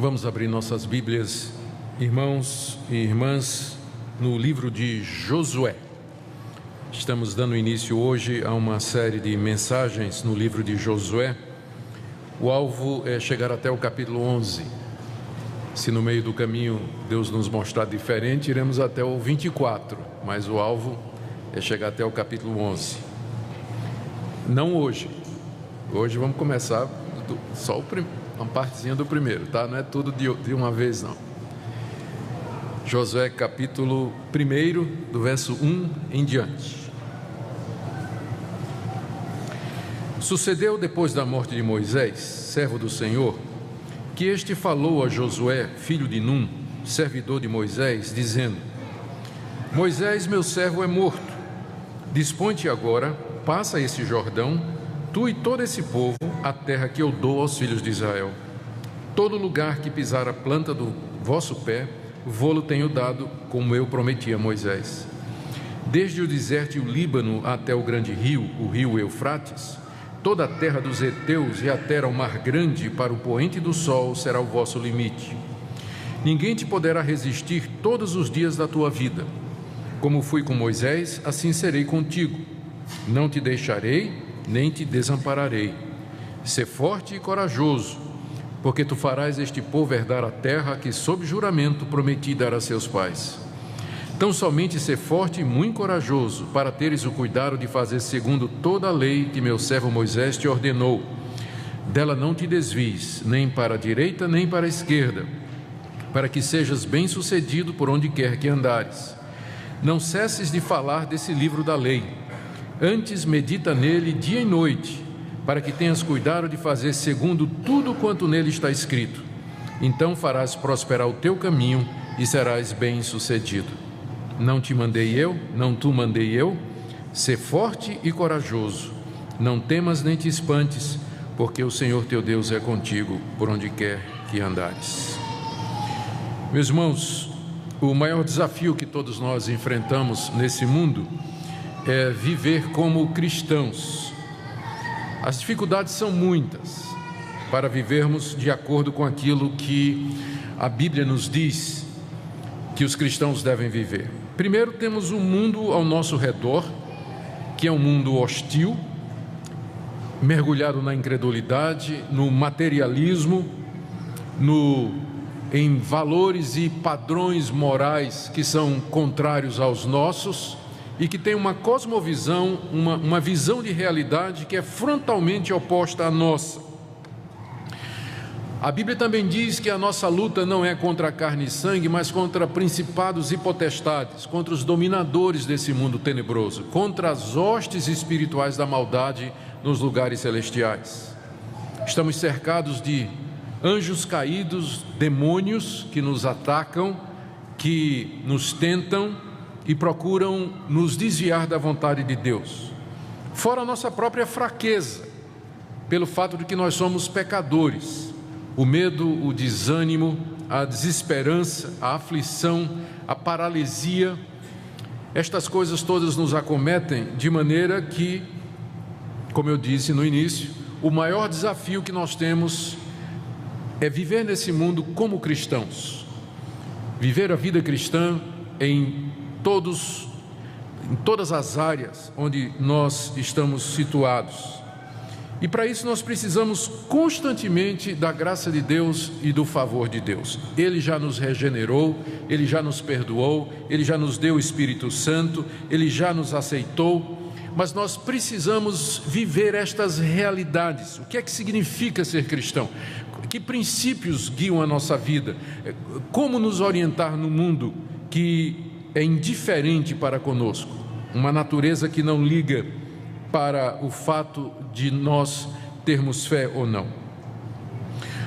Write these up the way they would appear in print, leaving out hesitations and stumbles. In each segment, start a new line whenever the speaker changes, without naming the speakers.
Vamos abrir nossas Bíblias, irmãos e irmãs, no livro de Josué. Estamos dando início hoje a uma série de mensagens no livro de Josué. O alvo é chegar até o capítulo 11. Se no meio do caminho Deus nos mostrar diferente, iremos até o 24, mas o alvo é chegar até o capítulo 11. Não hoje. Hoje vamos começar só uma partezinha do primeiro, tá? Não é tudo de uma vez, não. Josué capítulo 1, do verso 1 em diante. Sucedeu depois da morte de Moisés, servo do Senhor, que este falou a Josué, filho de Num, servidor de Moisés, dizendo: Moisés, meu servo, é morto. Dispõe-te agora, passa esse Jordão, tu e todo esse povo, a terra que eu dou aos filhos de Israel. Todo lugar que pisar a planta do vosso pé, vô-lo tenho dado, como eu prometi a Moisés. Desde o deserto e o Líbano até o grande rio, o rio Eufrates, toda a terra dos heteus e até ao mar grande, para o poente do sol, será o vosso limite. Ninguém te poderá resistir todos os dias da tua vida. Como fui com Moisés, assim serei contigo. Não te deixarei, nem te desampararei. Sê forte e corajoso, porque tu farás este povo herdar a terra que, sob juramento, prometi dar a seus pais. Tão somente sê forte e muito corajoso, para teres o cuidado de fazer segundo toda a lei que meu servo Moisés te ordenou. Dela não te desvies, nem para a direita, nem para a esquerda, para que sejas bem-sucedido por onde quer que andares. Não cesses de falar desse livro da lei. Antes medita nele dia e noite, para que tenhas cuidado de fazer segundo tudo quanto nele está escrito. Então farás prosperar o teu caminho e serás bem-sucedido. Não te mandei eu, não tu mandei eu? Sê forte e corajoso. Não temas nem te espantes, porque o Senhor teu Deus é contigo por onde quer que andares. Meus irmãos, o maior desafio que todos nós enfrentamos nesse mundo é viver como cristãos. As dificuldades são muitas para vivermos de acordo com aquilo que a Bíblia nos diz que os cristãos devem viver. Primeiro, temos um mundo ao nosso redor, que é um mundo hostil, mergulhado na incredulidade, no materialismo, em valores e padrões morais que são contrários aos nossos, e que tem uma cosmovisão, uma visão de realidade que é frontalmente oposta à nossa. A Bíblia também diz que a nossa luta não é contra carne e sangue, mas contra principados e potestades, contra os dominadores desse mundo tenebroso, contra as hostes espirituais da maldade nos lugares celestiais. Estamos cercados de anjos caídos, demônios que nos atacam, que nos tentam e procuram nos desviar da vontade de Deus. Fora a nossa própria fraqueza, pelo fato de que nós somos pecadores. O medo, o desânimo, a desesperança, a aflição, a paralisia, estas coisas todas nos acometem de maneira que, como eu disse no início, o maior desafio que nós temos é viver nesse mundo como cristãos. Viver a vida cristã em todas as áreas onde nós estamos situados. E para isso nós precisamos constantemente da graça de Deus e do favor de Deus. Ele já nos regenerou, Ele já nos perdoou, Ele já nos deu o Espírito Santo, Ele já nos aceitou, mas nós precisamos viver estas realidades. O que é que significa ser cristão? Que princípios guiam a nossa vida? Como nos orientar no mundo que é indiferente para conosco, uma natureza que não liga para o fato de nós termos fé ou não.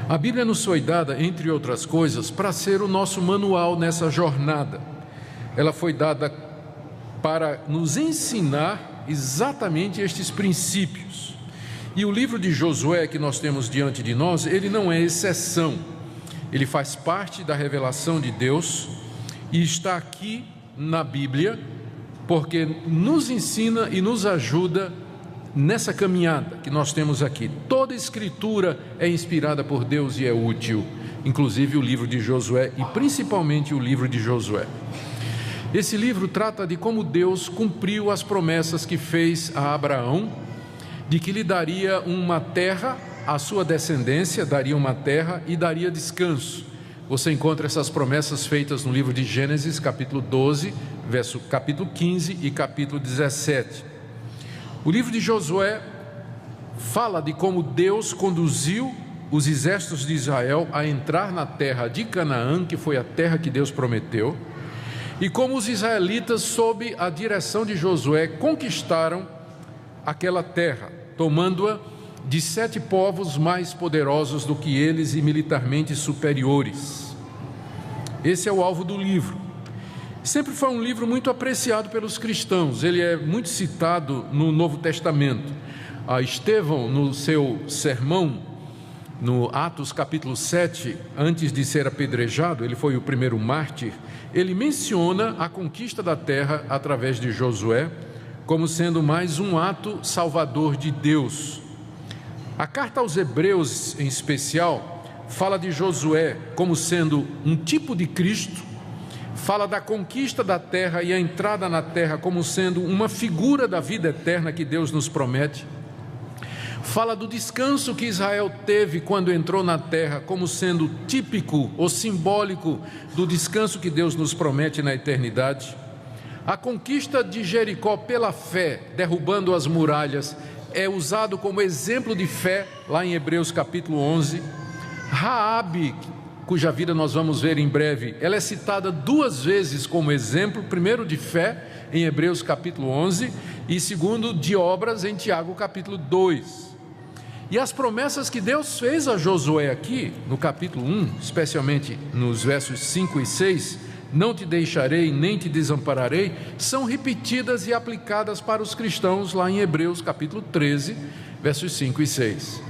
A Bíblia nos foi dada, entre outras coisas, para ser o nosso manual nessa jornada. Ela foi dada para nos ensinar exatamente estes princípios. E o livro de Josué que nós temos diante de nós, ele não é exceção. Ele faz parte da revelação de Deus e está aqui na Bíblia porque nos ensina e nos ajuda nessa caminhada que nós temos aqui. Toda escritura é inspirada por Deus e é útil. inclusive o livro de Josué e principalmente o livro de Josué. Esse livro trata de como Deus cumpriu as promessas que fez a Abraão, de que lhe daria uma terra, a sua descendência daria uma terra e daria descanso. Você encontra essas promessas feitas no livro de Gênesis, capítulo 12, capítulo 15 e capítulo 17. O livro de Josué fala de como Deus conduziu os exércitos de Israel a entrar na terra de Canaã, que foi a terra que Deus prometeu, e como os israelitas, sob a direção de Josué, conquistaram aquela terra, tomando-a de 7 povos mais poderosos do que eles e militarmente superiores. Esse é o alvo do livro. Sempre foi um livro muito apreciado pelos cristãos, ele é muito citado no Novo Testamento. Estevão, no seu sermão, no Atos capítulo 7, antes de ser apedrejado, ele foi o primeiro mártir, ele menciona a conquista da terra através de Josué, como sendo mais um ato salvador de Deus. A carta aos Hebreus, em especial, fala de Josué como sendo um tipo de Cristo, fala da conquista da terra e a entrada na terra como sendo uma figura da vida eterna que Deus nos promete. Fala do descanso que Israel teve quando entrou na terra como sendo típico ou simbólico do descanso que Deus nos promete na eternidade. A conquista de Jericó pela fé, derrubando as muralhas, é usado como exemplo de fé lá em Hebreus capítulo 11. Raabe, cuja vida nós vamos ver em breve, ela é citada 2 vezes como exemplo, primeiro de fé em Hebreus capítulo 11 e segundo de obras em Tiago capítulo 2. E as promessas que Deus fez a Josué aqui, no capítulo 1, especialmente nos versos 5 e 6, não te deixarei nem te desampararei, são repetidas e aplicadas para os cristãos lá em Hebreus capítulo 13, versos 5 e 6.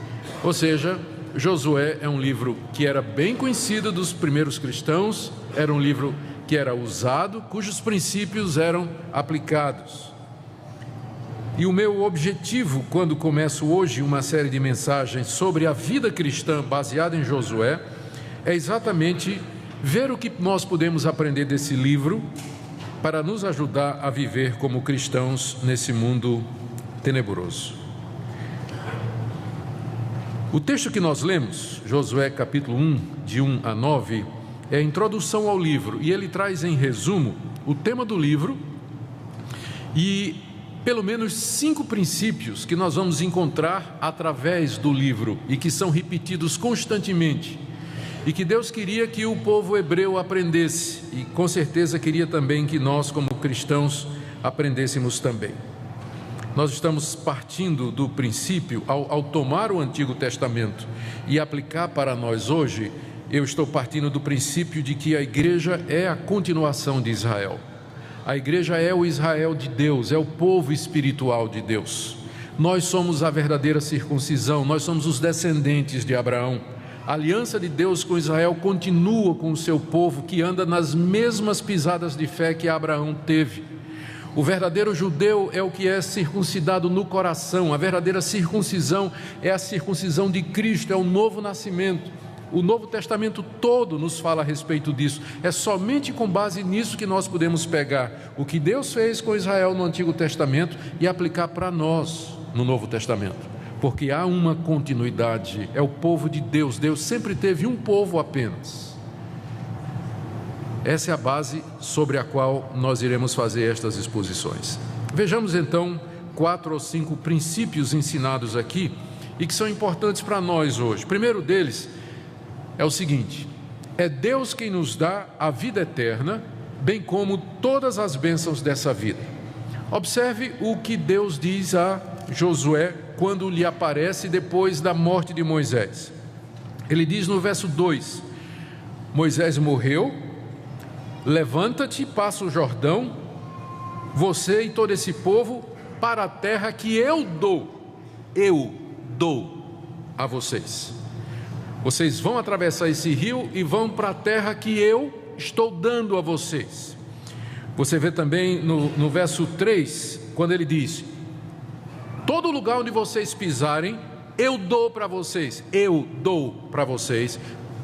Ou seja, Josué é um livro que era bem conhecido dos primeiros cristãos, era um livro que era usado, cujos princípios eram aplicados. E o meu objetivo, quando começo hoje uma série de mensagens sobre a vida cristã baseada em Josué, é exatamente ver o que nós podemos aprender desse livro para nos ajudar a viver como cristãos nesse mundo tenebroso. O texto que nós lemos, Josué capítulo 1, de 1 a 9, é a introdução ao livro, e ele traz em resumo o tema do livro e pelo menos 5 princípios que nós vamos encontrar através do livro e que são repetidos constantemente e que Deus queria que o povo hebreu aprendesse e com certeza queria também que nós como cristãos aprendêssemos também. Nós estamos partindo do princípio, ao tomar o Antigo Testamento e aplicar para nós hoje, eu estou partindo do princípio de que a igreja é a continuação de Israel. A igreja é o Israel de Deus, é o povo espiritual de Deus. Nós somos a verdadeira circuncisão, nós somos os descendentes de Abraão. A aliança de Deus com Israel continua com o seu povo que anda nas mesmas pisadas de fé que Abraão teve. O verdadeiro judeu é o que é circuncidado no coração, a verdadeira circuncisão é a circuncisão de Cristo, é o novo nascimento. O Novo Testamento todo nos fala a respeito disso. É somente com base nisso que nós podemos pegar o que Deus fez com Israel no Antigo Testamento e aplicar para nós no Novo Testamento. Porque há uma continuidade, é o povo de Deus. Deus sempre teve um povo apenas. Essa é a base sobre a qual nós iremos fazer estas exposições. Vejamos então 4 ou 5 princípios ensinados aqui e que são importantes para nós hoje. O primeiro deles é o seguinte: é Deus quem nos dá a vida eterna, bem como todas as bênçãos dessa vida. Observe o que Deus diz a Josué quando lhe aparece depois da morte de Moisés. Ele diz no verso 2: Moisés morreu, levanta-te, passa o Jordão, você e todo esse povo, para a terra que eu dou a vocês. Vocês vão atravessar esse rio e vão para a terra que eu estou dando a vocês. Você vê também no verso 3, quando ele diz: todo lugar onde vocês pisarem, eu dou para vocês,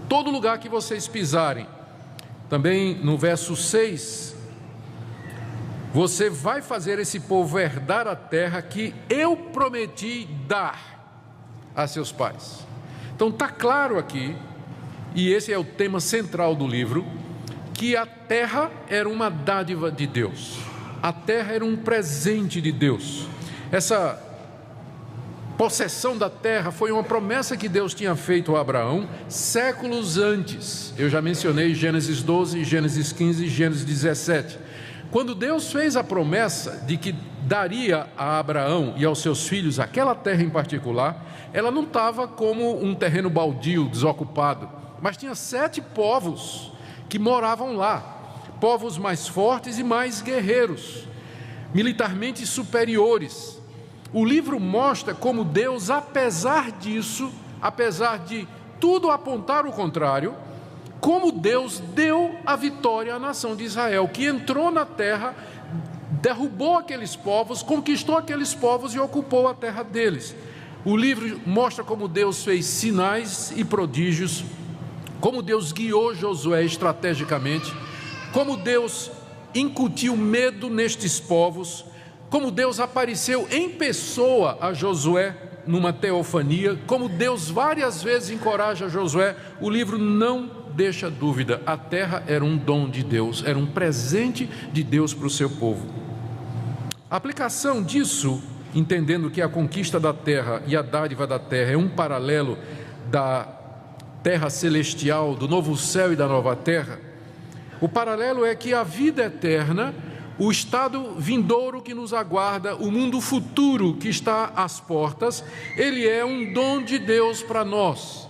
todo lugar que vocês pisarem. Também no verso 6, você vai fazer esse povo herdar a terra que eu prometi dar a seus pais. Então está claro aqui, e esse é o tema central do livro, que a terra era uma dádiva de Deus. A terra era um presente de Deus. Essa possessão da terra foi uma promessa que Deus tinha feito a Abraão séculos antes. Eu já mencionei Gênesis 12, Gênesis 15 e Gênesis 17. Quando Deus fez a promessa de que daria a Abraão e aos seus filhos aquela terra em particular, ela não estava como um terreno baldio, desocupado, mas tinha 7 povos que moravam lá, povos mais fortes e mais guerreiros, militarmente superiores. O livro mostra como Deus, apesar disso, apesar de tudo apontar o contrário, como Deus deu a vitória à nação de Israel, que entrou na terra, derrubou aqueles povos, conquistou aqueles povos e ocupou a terra deles. O livro mostra como Deus fez sinais e prodígios, como Deus guiou Josué estrategicamente, como Deus incutiu medo nestes povos, como Deus apareceu em pessoa a Josué numa teofania, como Deus várias vezes encoraja Josué. O livro não deixa dúvida, a terra era um dom de Deus, era um presente de Deus para o seu povo. A aplicação disso, entendendo que a conquista da terra e a dádiva da terra é um paralelo da terra celestial, do novo céu e da nova terra, o paralelo é que a vida eterna, o estado vindouro que nos aguarda, o mundo futuro que está às portas, ele é um dom de Deus para nós.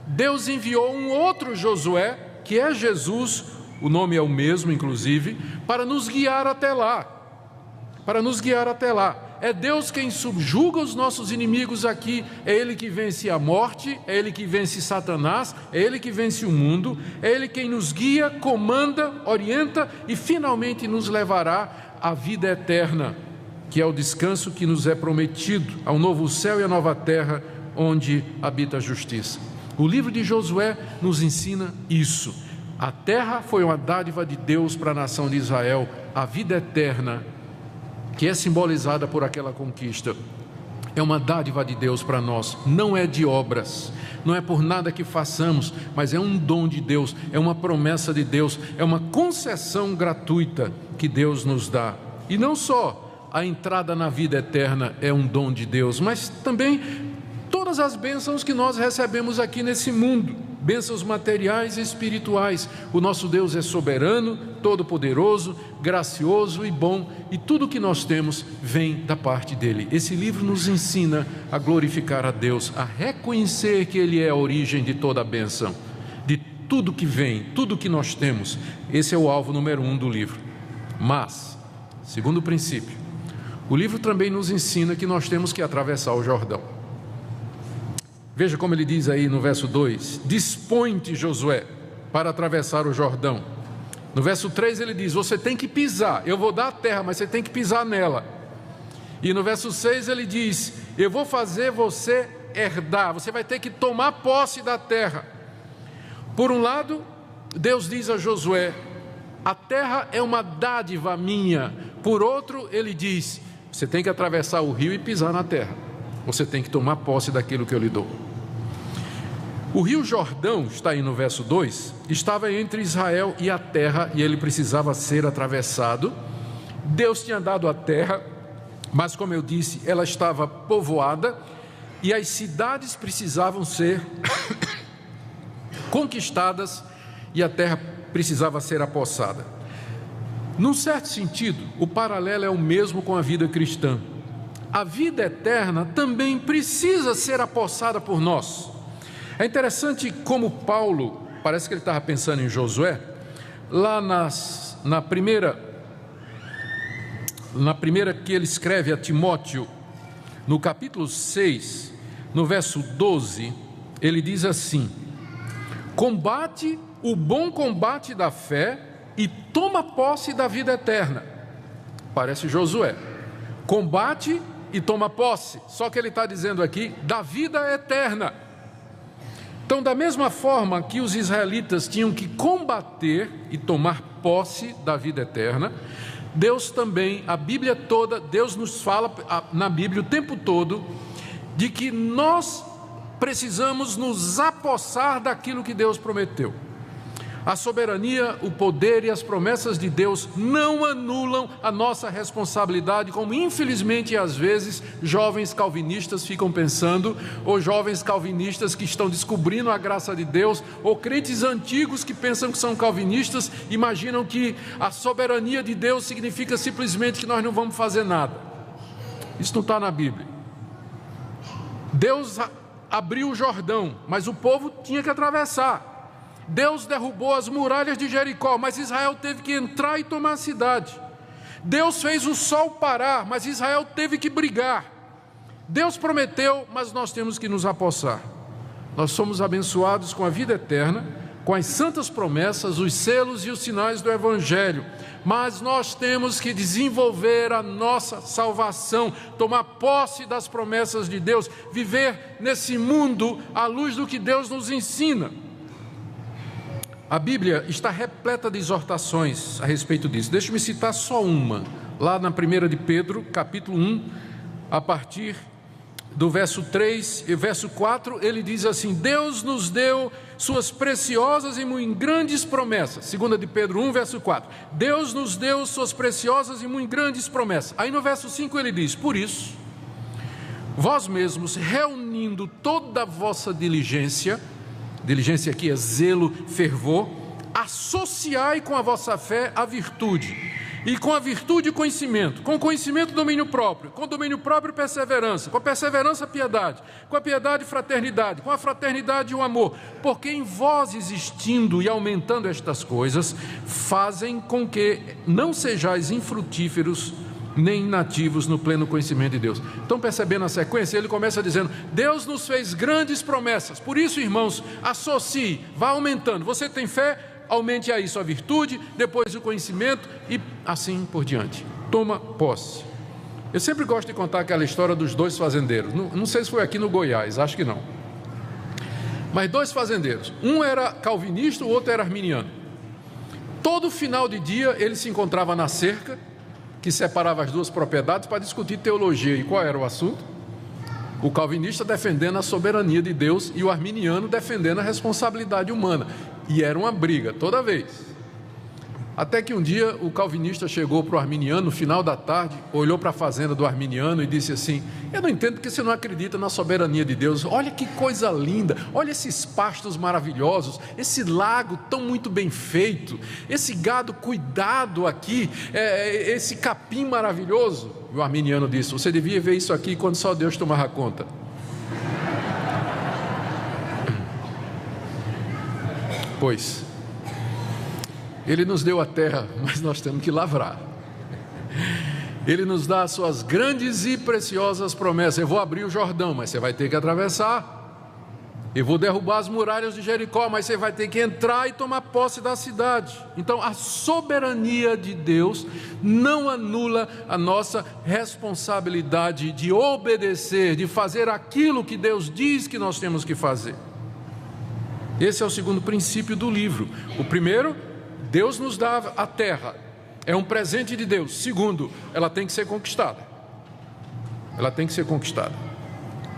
Deus enviou um outro Josué, que é Jesus, o nome é o mesmo inclusive, para nos guiar até lá. Para nos guiar até lá. É Deus quem subjuga os nossos inimigos aqui, é Ele que vence a morte, é Ele que vence Satanás, é Ele que vence o mundo, é Ele quem nos guia, comanda, orienta e finalmente nos levará à vida eterna, que é o descanso que nos é prometido, ao novo céu e à nova terra, onde habita a justiça. O livro de Josué nos ensina isso. A terra foi uma dádiva de Deus para a nação de Israel, a vida eterna, que é simbolizada por aquela conquista, é uma dádiva de Deus para nós, não é de obras, não é por nada que façamos, mas é um dom de Deus, é uma promessa de Deus, é uma concessão gratuita que Deus nos dá. E não só a entrada na vida eterna é um dom de Deus, mas também todas as bênçãos que nós recebemos aqui nesse mundo, bênçãos materiais e espirituais. O nosso Deus é soberano, todo-poderoso, gracioso e bom, e tudo que nós temos vem da parte dele. Esse livro nos ensina a glorificar a Deus, a reconhecer que ele é a origem de toda a bênção, de tudo que vem, tudo que nós temos. Esse é o alvo número 1 do livro. Mas, segundo princípio, o livro também nos ensina que nós temos que atravessar o Jordão. Veja como ele diz aí no verso 2: dispõe-te, Josué, para atravessar o Jordão. No verso 3 ele diz: você tem que pisar, eu vou dar a terra, mas você tem que pisar nela. E no verso 6 ele diz: eu vou fazer você herdar, você vai ter que tomar posse da terra. Por um lado, Deus diz a Josué: a terra é uma dádiva minha. Por outro, ele diz: você tem que atravessar o rio e pisar na terra, você tem que tomar posse daquilo que eu lhe dou. O rio Jordão, está aí no verso 2, estava entre Israel e a terra, e ele precisava ser atravessado. Deus tinha dado a terra, mas como eu disse, ela estava povoada, e as cidades precisavam ser conquistadas, e a terra precisava ser apossada. Num certo sentido, o paralelo é o mesmo com a vida cristã. A vida eterna também precisa ser apossada por nós. É interessante como Paulo, parece que ele estava pensando em Josué, lá na primeira que ele escreve a Timóteo, no capítulo 6, no verso 12, ele diz assim: combate o bom combate da fé e toma posse da vida eterna. Parece Josué, combate e toma posse, só que ele está dizendo aqui da vida eterna. Então, da mesma forma que os israelitas tinham que combater e tomar posse da vida eterna, Deus também, a Bíblia toda, Deus nos fala na Bíblia o tempo todo, de que nós precisamos nos apossar daquilo que Deus prometeu. A soberania, o poder e as promessas de Deus não anulam a nossa responsabilidade, como infelizmente às vezes jovens calvinistas ficam pensando, ou jovens calvinistas que estão descobrindo a graça de Deus, ou crentes antigos que pensam que são calvinistas, imaginam que a soberania de Deus significa simplesmente que nós não vamos fazer nada. Isso não está na Bíblia. Deus abriu o Jordão, mas o povo tinha que atravessar. Deus derrubou as muralhas de Jericó, mas Israel teve que entrar e tomar a cidade. Deus fez o sol parar, mas Israel teve que brigar. Deus prometeu, mas nós temos que nos apossar. Nós somos abençoados com a vida eterna, com as santas promessas, os selos e os sinais do Evangelho, mas nós temos que desenvolver a nossa salvação, tomar posse das promessas de Deus, viver nesse mundo à luz do que Deus nos ensina. A Bíblia está repleta de exortações a respeito disso. Deixa-me citar só uma, lá na 1 de Pedro, capítulo 1, a partir do verso 3 e verso 4, ele diz assim: Deus nos deu suas preciosas e muito grandes promessas. 2 de Pedro 1, verso 4. Deus nos deu suas preciosas e muito grandes promessas. Aí no verso 5 ele diz: por isso, vós mesmos, reunindo toda a vossa diligência aqui é zelo, fervor, associai com a vossa fé a virtude, e com a virtude conhecimento, com conhecimento domínio próprio, com domínio próprio perseverança, com a perseverança piedade, com a piedade fraternidade, com a fraternidade o amor, porque em vós existindo e aumentando estas coisas, fazem com que não sejais infrutíferos nem inativos no pleno conhecimento de Deus. Então, percebendo a sequência, ele começa dizendo: Deus nos fez grandes promessas, por isso, irmãos, associe, vá aumentando. Você tem fé, aumente aí sua virtude, depois o conhecimento e assim por diante. Toma posse. Eu sempre gosto de contar aquela história dos dois fazendeiros. Não sei se foi aqui no Goiás, acho que não. Mas dois fazendeiros, um era calvinista, o outro era arminiano. Todo final de dia ele se encontrava na cerca que separava as duas propriedades para discutir teologia. E qual era o assunto? O calvinista defendendo a soberania de Deus e o arminiano defendendo a responsabilidade humana. E era uma briga toda vez. Até que um dia o calvinista chegou para o arminiano no final da tarde, olhou para a fazenda do arminiano e disse assim: eu não entendo porque você não acredita na soberania de Deus. Olha que coisa linda, olha esses pastos maravilhosos, esse lago tão muito bem feito, esse gado cuidado aqui, esse capim maravilhoso. E o arminiano disse: você devia ver isso aqui quando só Deus tomava conta. Pois Ele nos deu a terra, mas nós temos que lavrar. Ele nos dá as suas grandes e preciosas promessas. Eu vou abrir o Jordão, mas você vai ter que atravessar. Eu vou derrubar as muralhas de Jericó, mas você vai ter que entrar e tomar posse da cidade. Então, a soberania de Deus não anula a nossa responsabilidade de obedecer, de fazer aquilo que Deus diz que nós temos que fazer. Esse é o segundo princípio do livro. O primeiro: Deus nos dá a terra, é um presente de Deus. Segundo, ela tem que ser conquistada. Ela tem que ser conquistada.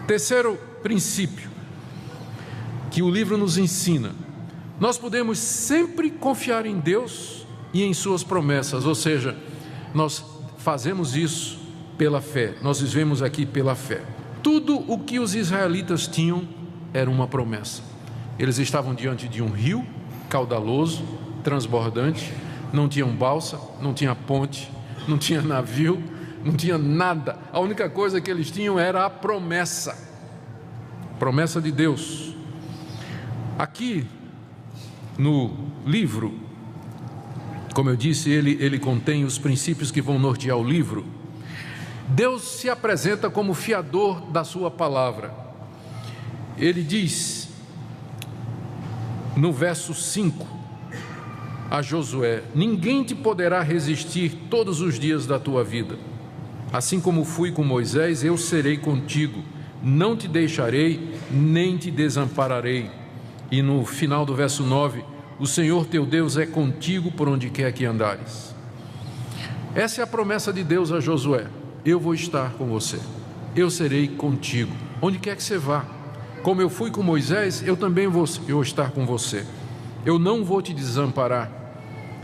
Terceiro princípio que o livro nos ensina: nós podemos sempre confiar em Deus e em suas promessas, ou seja, nós fazemos isso pela fé, nós vivemos aqui pela fé. Tudo o que os israelitas tinham era uma promessa. Eles estavam diante de um rio caudaloso, transbordante, não tinham balsa, não tinha ponte, não tinha navio, não tinha nada. A única coisa que eles tinham era a promessa de Deus. Aqui no livro, como eu disse, ele contém os princípios que vão nortear o livro. Deus se apresenta como fiador da sua palavra. Ele diz no verso 5 a Josué: ninguém te poderá resistir todos os dias da tua vida. Assim como fui com Moisés, eu serei contigo, não te deixarei, nem te desampararei. E no final do verso 9, o Senhor teu Deus é contigo por onde quer que andares. Essa é a promessa de Deus a Josué: eu vou estar com você, eu serei contigo, onde quer que você vá. Como eu fui com Moisés, eu também vou estar com você. Eu não vou te desamparar.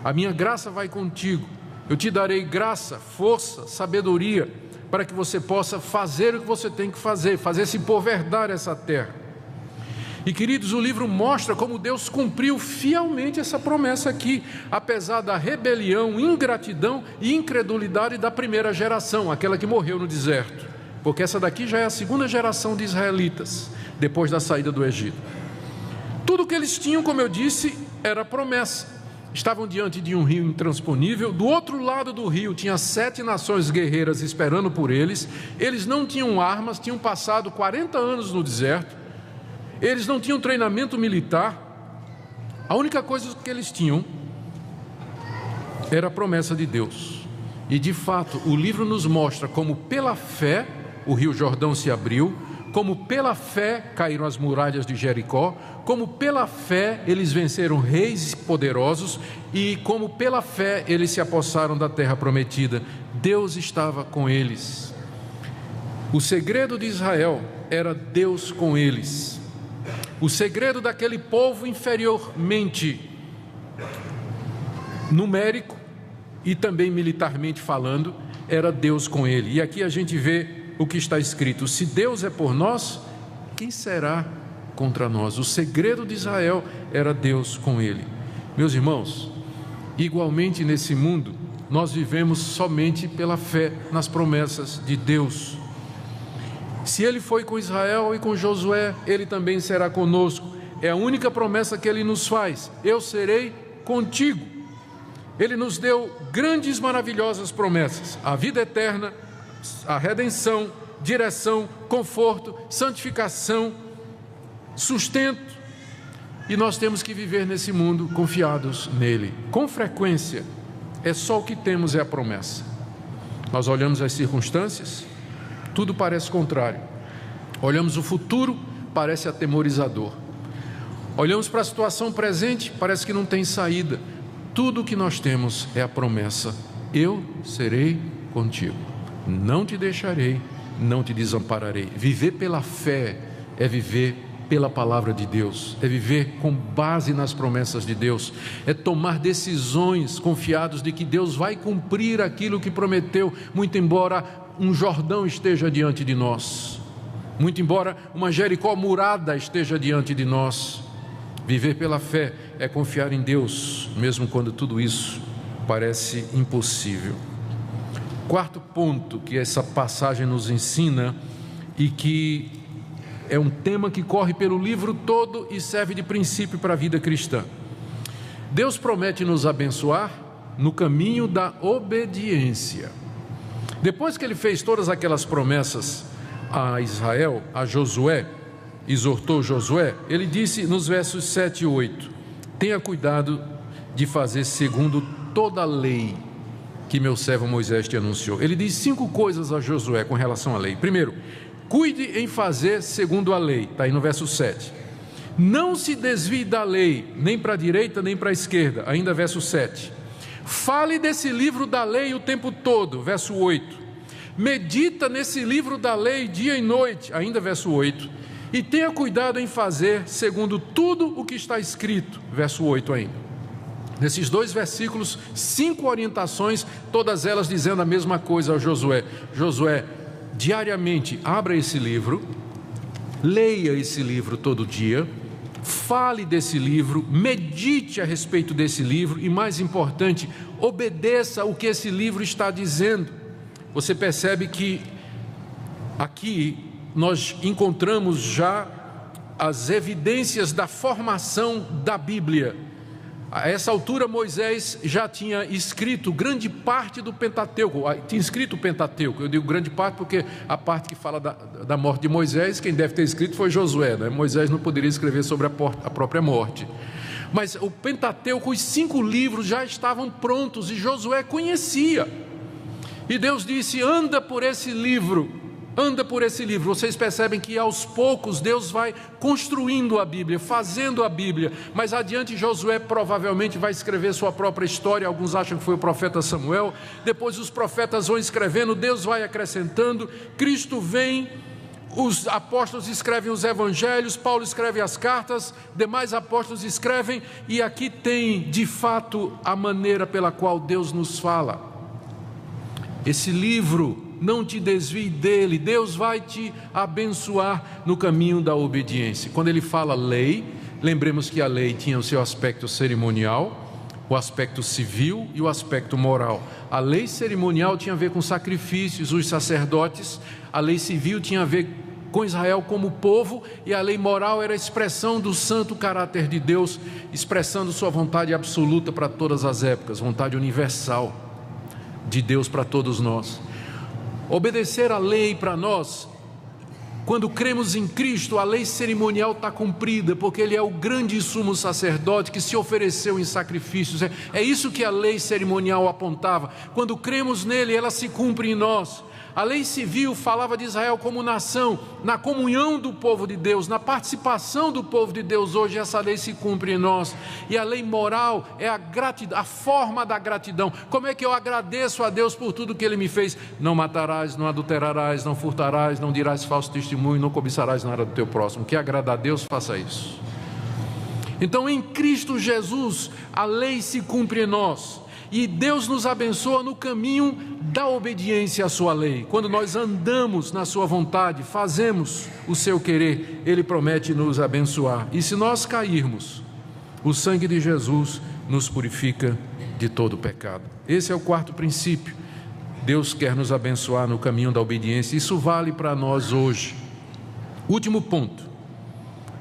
A minha graça vai contigo. Eu te darei graça, força, sabedoria, para que você possa fazer o que você tem que fazer se por verdade essa terra. E queridos, o livro mostra como Deus cumpriu fielmente essa promessa aqui, apesar da rebelião, ingratidão e incredulidade da primeira geração, aquela que morreu no deserto, porque essa daqui já é a segunda geração de israelitas, depois da saída do Egito. Tudo que eles tinham, como eu disse, era promessa. Estavam diante de um rio intransponível. Do outro lado do rio tinha 7 nações guerreiras esperando por eles. Eles não tinham armas, tinham passado 40 anos no deserto. Eles não tinham treinamento militar. A única coisa que eles tinham era a promessa de Deus. E de fato, o livro nos mostra como pela fé o rio Jordão se abriu, como pela fé caíram as muralhas de Jericó, como pela fé eles venceram reis poderosos e como pela fé eles se apossaram da terra prometida. Deus estava com eles. O segredo de Israel era Deus com eles. O segredo daquele povo inferiormente numérico e também militarmente falando era Deus com ele. E aqui a gente vê o que está escrito: se Deus é por nós, quem será contra nós? O segredo de Israel era Deus com ele. Meus irmãos, igualmente nesse mundo, nós vivemos somente pela fé nas promessas de Deus. Se ele foi com Israel e com Josué, ele também será conosco. É a única promessa que ele nos faz: eu serei contigo. Ele nos deu grandes, maravilhosas promessas: a vida eterna, a redenção, direção, conforto, santificação, sustento. E nós temos que viver nesse mundo confiados nele. Com frequência, é só o que temos, é a promessa. Nós olhamos as circunstâncias, tudo parece contrário. Olhamos o futuro, parece atemorizador. Olhamos para a situação presente, parece que não tem saída. Tudo o que nós temos é a promessa: eu serei contigo. Não te deixarei, não te desampararei. Viver pela fé é viver pela palavra de Deus, é viver com base nas promessas de Deus, é tomar decisões confiados de que Deus vai cumprir aquilo que prometeu, muito embora um Jordão esteja diante de nós, muito embora uma Jericó murada esteja diante de nós. Viver pela fé é confiar em Deus, mesmo quando tudo isso parece impossível. Quarto ponto que essa passagem nos ensina, e que é um tema que corre pelo livro todo e serve de princípio para a vida cristã: Deus promete nos abençoar no caminho da obediência. Depois que ele fez todas aquelas promessas a Israel, a Josué, exortou Josué, ele disse nos versos 7 e 8: tenha cuidado de fazer segundo toda a lei que meu servo Moisés te anunciou. Ele diz 5 coisas a Josué com relação à lei. Primeiro, cuide em fazer segundo a lei, está aí no verso 7. Não se desvie da lei, nem para a direita nem para a esquerda, ainda verso 7. Fale desse livro da lei o tempo todo, verso 8. Medita nesse livro da lei dia e noite, ainda verso 8. E tenha cuidado em fazer segundo tudo o que está escrito, verso 8 ainda. Nesses 2 versículos, 5 orientações, todas elas dizendo a mesma coisa a Josué. Josué, diariamente abra esse livro, leia esse livro todo dia, fale desse livro, medite a respeito desse livro e, mais importante, obedeça o que esse livro está dizendo. Você percebe que aqui nós encontramos já as evidências da formação da Bíblia. A essa altura, Moisés já tinha escrito grande parte do Pentateuco, tinha escrito o Pentateuco. Eu digo grande parte porque a parte que fala da morte de Moisés, quem deve ter escrito foi Josué, né? Moisés não poderia escrever sobre a própria morte. Mas o Pentateuco, os 5 livros já estavam prontos e Josué conhecia. E Deus disse: anda por esse livro, anda por esse livro, vocês percebem que aos poucos Deus vai construindo a Bíblia, fazendo a Bíblia. Mais adiante Josué provavelmente vai escrever sua própria história. Alguns acham que foi o profeta Samuel. Depois os profetas vão escrevendo, Deus vai acrescentando. Cristo vem, os apóstolos escrevem os evangelhos, Paulo escreve as cartas, demais apóstolos escrevem, e aqui tem de fato a maneira pela qual Deus nos fala. Esse livro, não te desvie dele, Deus vai te abençoar no caminho da obediência. Quando ele fala lei, lembremos que a lei tinha o seu aspecto cerimonial, o aspecto civil e o aspecto moral. A lei cerimonial tinha a ver com sacrifícios, os sacerdotes. A lei civil tinha a ver com Israel como povo, e a lei moral era a expressão do santo caráter de Deus, expressando sua vontade absoluta para todas as épocas, vontade universal de Deus para todos nós. Obedecer a lei para nós, quando cremos em Cristo, a lei cerimonial está cumprida, porque Ele é o grande sumo sacerdote que se ofereceu em sacrifícios. É isso que a lei cerimonial apontava. Quando cremos nele, ela se cumpre em nós. A lei civil falava de Israel como nação, na comunhão do povo de Deus, na participação do povo de Deus. Hoje essa lei se cumpre em nós. E a lei moral é a gratidão, a forma da gratidão. Como é que eu agradeço a Deus por tudo que Ele me fez? Não matarás, não adulterarás, não furtarás, não dirás falso testemunho, não cobiçarás nada do teu próximo. Quer agradar a Deus? Faça isso. Então em Cristo Jesus a lei se cumpre em nós. E Deus nos abençoa no caminho da obediência à sua lei. Quando nós andamos na sua vontade, fazemos o seu querer, Ele promete nos abençoar. E se nós cairmos, o sangue de Jesus nos purifica de todo pecado. Esse é o quarto princípio. Deus quer nos abençoar no caminho da obediência. Isso vale para nós hoje. Último ponto.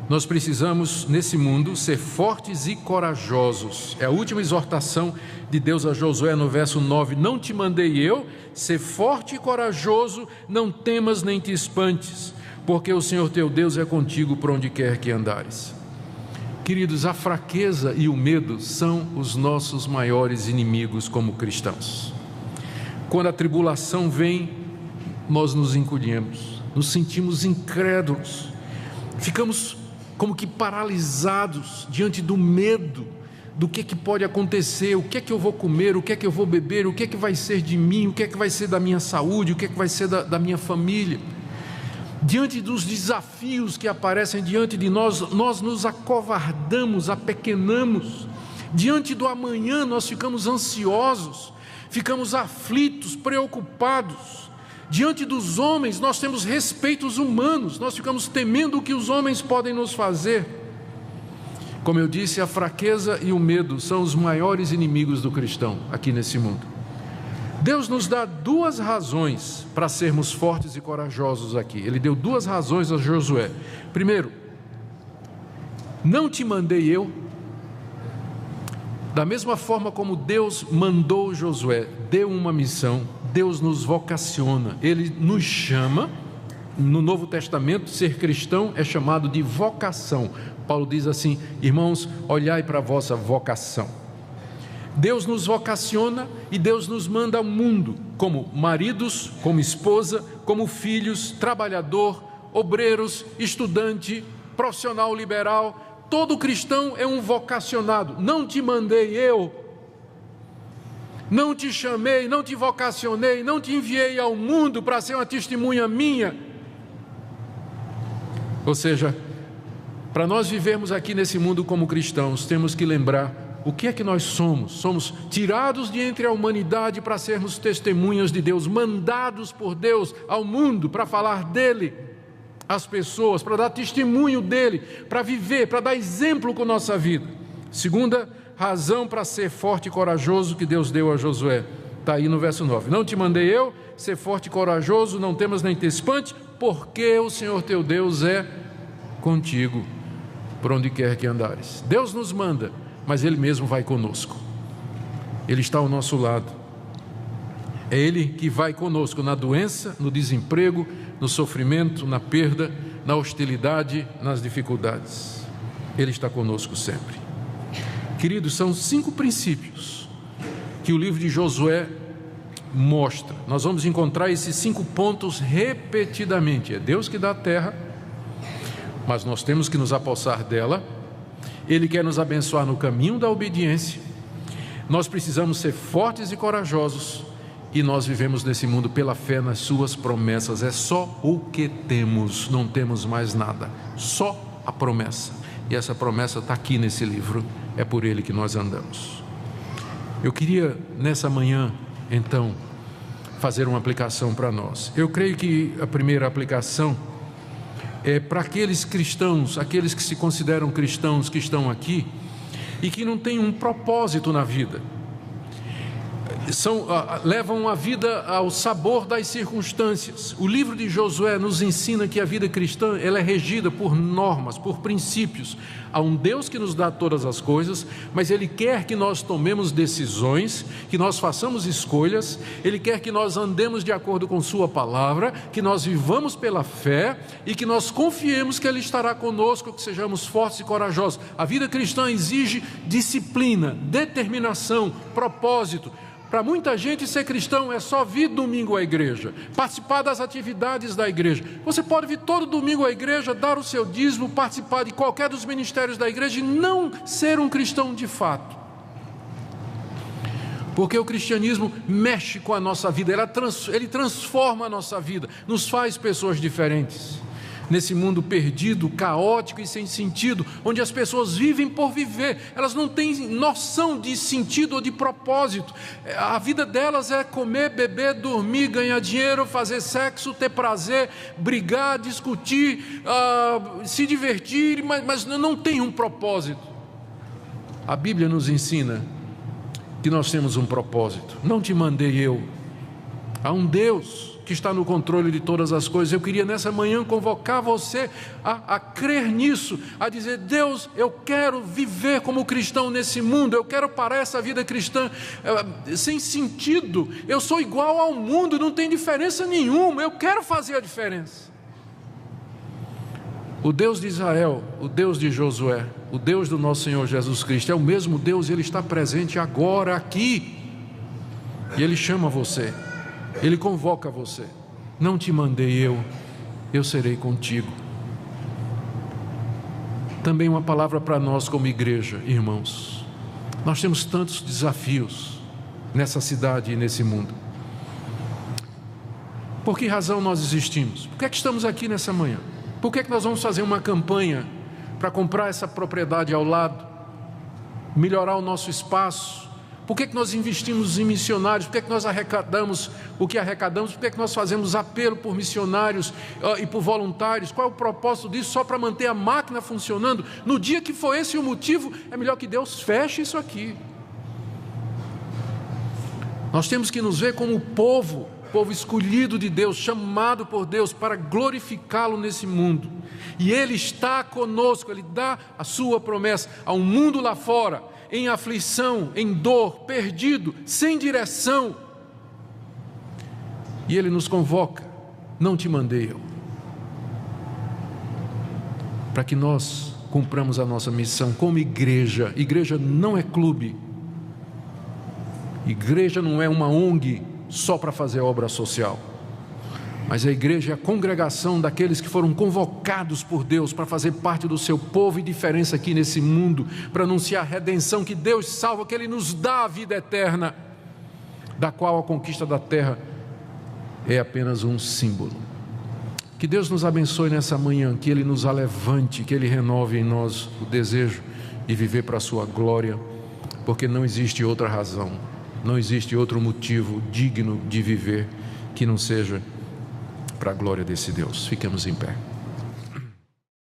Nós precisamos, nesse mundo, ser fortes e corajosos. É a última exortação de Deus a Josué no verso 9. Não te mandei eu, ser forte e corajoso, não temas nem te espantes, porque o Senhor teu Deus é contigo por onde quer que andares. Queridos, a fraqueza e o medo são os nossos maiores inimigos como cristãos. Quando a tribulação vem, nós nos encolhemos, nos sentimos incrédulos, ficamos como que paralisados diante do medo do que pode acontecer, o que é que eu vou comer, o que é que eu vou beber, o que é que vai ser de mim, o que é que vai ser da minha saúde, o que é que vai ser da minha família. Diante dos desafios que aparecem diante de nós, nós nos acovardamos, apequenamos. Diante do amanhã nós ficamos ansiosos, ficamos aflitos, preocupados. Diante dos homens, nós temos respeitos humanos, nós ficamos temendo o que os homens podem nos fazer. Como eu disse, a fraqueza e o medo são os maiores inimigos do cristão aqui nesse mundo. Deus nos dá duas razões para sermos fortes e corajosos aqui. Ele deu duas razões a Josué. Primeiro, não te mandei eu. Da mesma forma como Deus mandou Josué, deu uma missão, Deus nos vocaciona, Ele nos chama. No Novo Testamento, ser cristão é chamado de vocação. Paulo diz assim: irmãos, olhai para a vossa vocação. Deus nos vocaciona e Deus nos manda ao mundo, como maridos, como esposa, como filhos, trabalhador, obreiros, estudante, profissional liberal. Todo cristão é um vocacionado. Não te mandei eu, não te chamei, não te vocacionei, não te enviei ao mundo para ser uma testemunha minha. Ou seja, para nós vivermos aqui nesse mundo como cristãos, temos que lembrar o que é que nós somos. Somos tirados de entre a humanidade para sermos testemunhas de Deus, mandados por Deus ao mundo para falar dele às pessoas, para dar testemunho dele, para viver, para dar exemplo com nossa vida. Segunda razão para ser forte e corajoso que Deus deu a Josué, está aí no verso 9. Não te mandei eu, ser forte e corajoso, não temas nem te espantes, porque o Senhor teu Deus é contigo por onde quer que andares. Deus nos manda, mas Ele mesmo vai conosco. Ele está ao nosso lado. É Ele que vai conosco na doença, no desemprego, no sofrimento, na perda, na hostilidade, nas dificuldades. Ele está conosco sempre. Queridos, são 5 princípios que o livro de Josué mostra. Nós vamos encontrar esses 5 pontos repetidamente. É Deus que dá a terra, mas nós temos que nos apossar dela. Ele quer nos abençoar no caminho da obediência. Nós precisamos ser fortes e corajosos, e nós vivemos nesse mundo pela fé nas suas promessas. É só o que temos, não temos mais nada, só a promessa. E essa promessa está aqui nesse livro, é por ele que nós andamos. Eu queria nessa manhã, então, fazer uma aplicação para nós. Eu creio que a primeira aplicação é para aqueles cristãos, aqueles que se consideram cristãos, que estão aqui e que não têm um propósito na vida. Levam a vida ao sabor das circunstâncias. O livro de Josué nos ensina que a vida cristã, ela é regida por normas, por princípios. Há um Deus que nos dá todas as coisas, mas Ele quer que nós tomemos decisões, que nós façamos escolhas. Ele quer que nós andemos de acordo com Sua palavra, que nós vivamos pela fé e que nós confiemos que Ele estará conosco, que sejamos fortes e corajosos. A vida cristã exige disciplina, determinação, propósito. Para muita gente, ser cristão é só vir domingo à igreja, participar das atividades da igreja. Você pode vir todo domingo à igreja, dar o seu dízimo, participar de qualquer dos ministérios da igreja e não ser um cristão de fato. Porque o cristianismo mexe com a nossa vida, ele transforma a nossa vida, nos faz pessoas diferentes. Nesse mundo perdido, caótico e sem sentido, onde as pessoas vivem por viver, elas não têm noção de sentido ou de propósito. A vida delas é comer, beber, dormir, ganhar dinheiro, fazer sexo, ter prazer, brigar, discutir, se divertir, mas não tem um propósito. A Bíblia nos ensina que nós temos um propósito. Não te mandei eu. Há um Deus que está no controle de todas as coisas. Eu queria nessa manhã convocar você a crer nisso, a dizer: Deus, eu quero viver como cristão nesse mundo, eu quero parar essa vida cristã sem sentido, eu sou igual ao mundo, não tem diferença nenhuma, eu quero fazer a diferença. O Deus de Israel, o Deus de Josué, o Deus do nosso Senhor Jesus Cristo, é o mesmo Deus, Ele está presente agora aqui, e Ele chama você, Ele convoca você. Não te mandei eu serei contigo. Também uma palavra para nós como igreja, irmãos. Nós temos tantos desafios nessa cidade e nesse mundo. Por que razão nós existimos? Por que é que estamos aqui nessa manhã? Por que é que nós vamos fazer uma campanha para comprar essa propriedade ao lado, melhorar o nosso espaço? Por que nós investimos em missionários? Por que nós arrecadamos o que arrecadamos? Por que nós fazemos apelo por missionários e por voluntários? Qual é o propósito disso? Só para manter a máquina funcionando? No dia que for esse o motivo, é melhor que Deus feche isso aqui. Nós temos que nos ver como povo escolhido de Deus, chamado por Deus para glorificá-lo nesse mundo. E Ele está conosco, Ele dá a sua promessa a um mundo lá fora, em aflição, em dor, perdido, sem direção. E Ele nos convoca: não te mandei eu. Para que nós cumpramos a nossa missão como igreja. Igreja não é clube. Igreja não é uma ONG só para fazer obra social. Mas a igreja é a congregação daqueles que foram convocados por Deus para fazer parte do seu povo e diferença aqui nesse mundo, para anunciar a redenção, que Deus salva, que Ele nos dá a vida eterna, da qual a conquista da terra é apenas um símbolo. Que Deus nos abençoe nessa manhã, que Ele nos alevante, que Ele renove em nós o desejo de viver para a sua glória, porque não existe outra razão, não existe outro motivo digno de viver que não seja para a glória desse Deus. Fiquemos em pé.